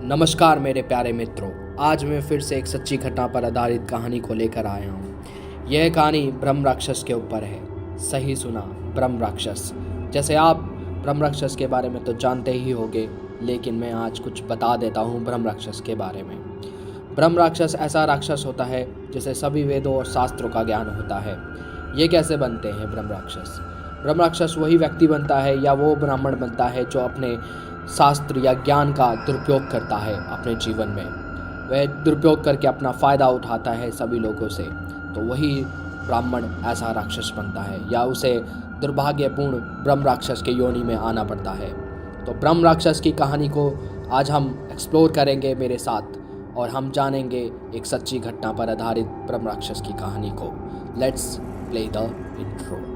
नमस्कार मेरे प्यारे मित्रों। आज मैं फिर से एक सच्ची घटना पर आधारित कहानी को लेकर आया हूँ। यह कहानी ब्रह्म राक्षस के ऊपर है। सही सुना, ब्रह्म राक्षस। जैसे आप ब्रह्म राक्षस के बारे में तो जानते ही होंगे, लेकिन मैं आज कुछ बता देता हूँ ब्रह्म राक्षस के बारे में। ब्रह्म राक्षस ऐसा राक्षस होता है जिसे सभी वेदों और शास्त्रों का ज्ञान होता है। ये कैसे बनते हैं ब्रह्म राक्षस? ब्रह्म राक्षस वही व्यक्ति बनता है या वो ब्राह्मण बनता है जो अपने शास्त्र या ज्ञान का दुरुपयोग करता है अपने जीवन में। वह दुरुपयोग करके अपना फ़ायदा उठाता है सभी लोगों से, तो वही ब्राह्मण ऐसा राक्षस बनता है या उसे दुर्भाग्यपूर्ण ब्रह्म राक्षस के योनि में आना पड़ता है। तो ब्रह्म राक्षस की कहानी को आज हम एक्सप्लोर करेंगे मेरे साथ, और हम जानेंगे एक सच्ची घटना पर आधारित ब्रह्म राक्षस की कहानी को। Let's play the intro.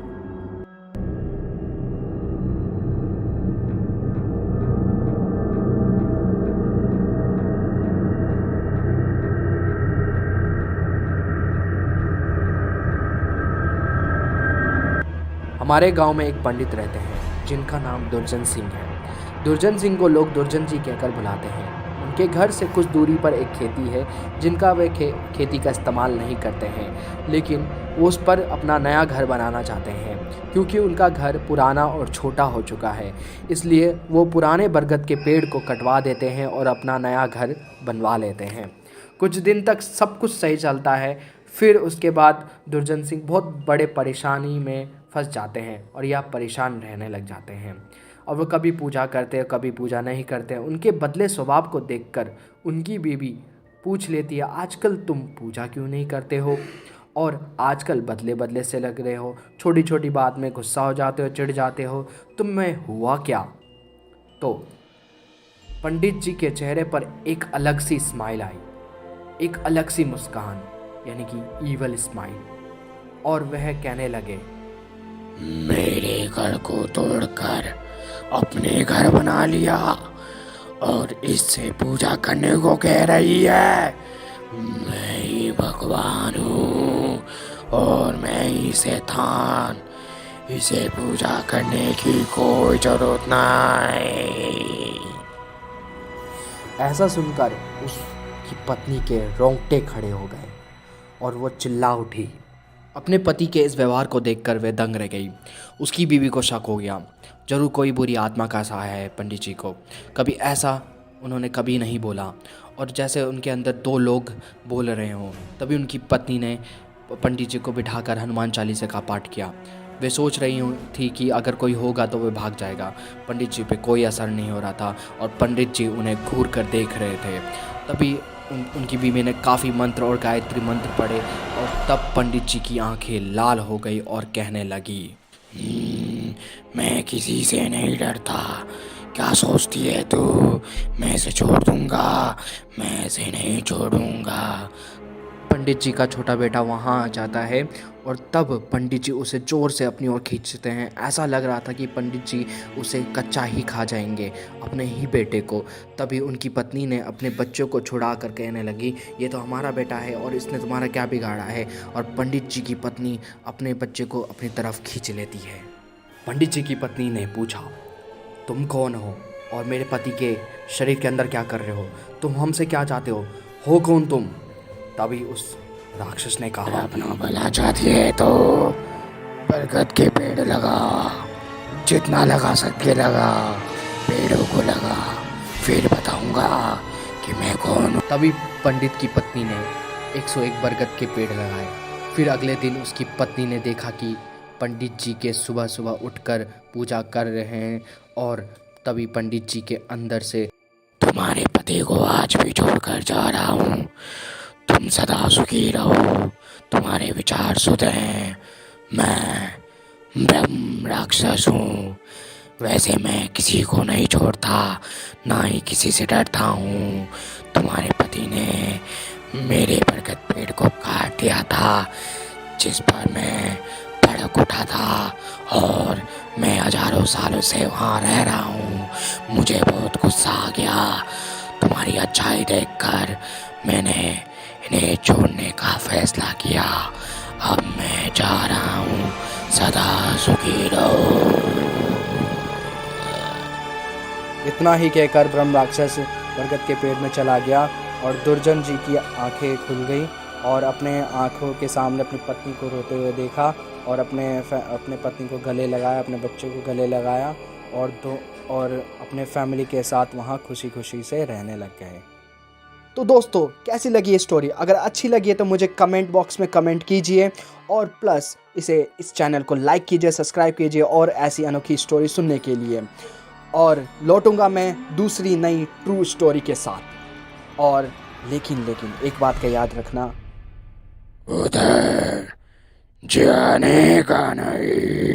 हमारे गांव में एक पंडित रहते हैं जिनका नाम दुर्जन सिंह है। दुर्जन सिंह को लोग दुर्जन जी कहकर बुलाते हैं। उनके घर से कुछ दूरी पर एक खेती है जिनका वे खेती का इस्तेमाल नहीं करते हैं, लेकिन वो उस पर अपना नया घर बनाना चाहते हैं। क्योंकि उनका घर पुराना और छोटा हो चुका है, इसलिए वो पुराने बरगद के पेड़ को कटवा देते हैं और अपना नया घर बनवा लेते हैं। कुछ दिन तक सब कुछ सही चलता है। फिर उसके बाद दुर्जन सिंह बहुत बड़े परेशानी में फंस जाते हैं और यह परेशान रहने लग जाते हैं। और वो कभी पूजा करते हैं, कभी पूजा नहीं करते। उनके बदले स्वभाव को देखकर उनकी बीवी पूछ लेती है, आजकल तुम पूजा क्यों नहीं करते हो और आजकल बदले बदले से लग रहे हो, छोटी छोटी बात में गुस्सा हो जाते हो, चिढ़ जाते हो, तुम में हुआ क्या? तो पंडित जी के चेहरे पर एक अलग सी स्माइल आई, एक अलग सी मुस्कान, यानी कि ईवल स्माइल, और वह कहने लगे, मेरे घर को तोड़कर अपने घर बना लिया और इससे पूजा करने को कह रही है। मैं ही भगवान हूँ और मैं ही शैतान, इसे पूजा करने की कोई जरूरत नहीं। ऐसा सुनकर उसकी पत्नी के रोंगटे खड़े हो गए और वो चिल्ला उठी। अपने पति के इस व्यवहार को देखकर वह दंग रह गई। उसकी बीवी को शक हो गया, जरूर कोई बुरी आत्मा का सहाय है पंडित जी को। कभी ऐसा उन्होंने कभी नहीं बोला, और जैसे उनके अंदर दो लोग बोल रहे हों। तभी उनकी पत्नी ने पंडित जी को बिठाकर हनुमान चालीसा का पाठ किया। वे सोच रही थी कि अगर कोई होगा तो वह भाग जाएगा। पंडित जी पे कोई असर नहीं हो रहा था और पंडित जी उन्हें घूर कर देख रहे थे। तभी उनकी बीवी ने काफ़ी मंत्र और गायत्री मंत्र पढ़े और तब पंडित जी की आंखें लाल हो गई और कहने लगी, मैं किसी से नहीं डरता। क्या सोचती है तू? मैं इसे छोड़ दूंगा? मैं इसे नहीं छोड़ूंगा। पंडित जी का छोटा बेटा वहाँ आ जाता है और तब पंडित जी उसे जोर से अपनी ओर खींचते हैं। ऐसा लग रहा था कि पंडित जी उसे कच्चा ही खा जाएंगे, अपने ही बेटे को। तभी उनकी पत्नी ने अपने बच्चों को छुड़ा कर कहने लगी, ये तो हमारा बेटा है और इसने तुम्हारा क्या बिगाड़ा है? और पंडित जी की पत्नी अपने बच्चे को अपनी तरफ खींच लेती है। पंडित जी की पत्नी ने पूछा, तुम कौन हो और मेरे पति के शरीर के अंदर क्या कर रहे हो? तुम हमसे क्या चाहते हो कौन तुम? तभी उस राक्षस ने कहा, अपना भला चाहती है तो बरगद के पेड़ लगा, जितना लगा सके लगा, पेड़ों को लगा, फिर बताऊंगा कि मैं कौन हूँ। तभी पंडित की पत्नी ने 101 बरगद के पेड़ लगाए। फिर अगले दिन उसकी पत्नी ने देखा कि पंडित जी के सुबह सुबह उठकर पूजा कर रहे हैं, और तभी पंडित जी के अंदर से, तुम्हारे पति को आज भी छोड़कर जा रहा हूँ, तुम सदा सुखी रहो, तुम्हारे विचार शुद्ध हैं। मैं ब्रह्म राक्षस हूँ। वैसे मैं किसी को नहीं छोड़ता, ना ही किसी से डरता हूँ। तुम्हारे पति ने मेरे बरगद पेड़ को काट दिया था जिस पर मैं भड़क उठा था, और मैं हजारों सालों से वहाँ रह रहा हूँ। मुझे बहुत गुस्सा आ गया। तुम्हारी अच्छाई देखकर मैंने इन्हें छोड़ने का फैसला किया। अब मैं जा रहा हूँ, सदा सुखी रहो। इतना ही कहकर ब्रह्म राक्षस बरगद के पेड़ में चला गया और दुर्जन जी की आंखें खुल गई और अपने आंखों के सामने अपनी पत्नी को रोते हुए देखा और अपने पत्नी को गले लगाया, अपने बच्चे को गले लगाया और अपने फैमिली के साथ वहाँ खुशी खुशी से रहने लग गए। तो दोस्तों, कैसी लगी ये स्टोरी? अगर अच्छी लगी है तो मुझे कमेंट बॉक्स में कमेंट कीजिए और प्लस इस चैनल को लाइक कीजिए, सब्सक्राइब कीजिए और ऐसी अनोखी स्टोरी सुनने के लिए। और लौटूंगा मैं दूसरी नई ट्रू स्टोरी के साथ। और लेकिन एक बात का याद रखना, उधर जाने का नहीं।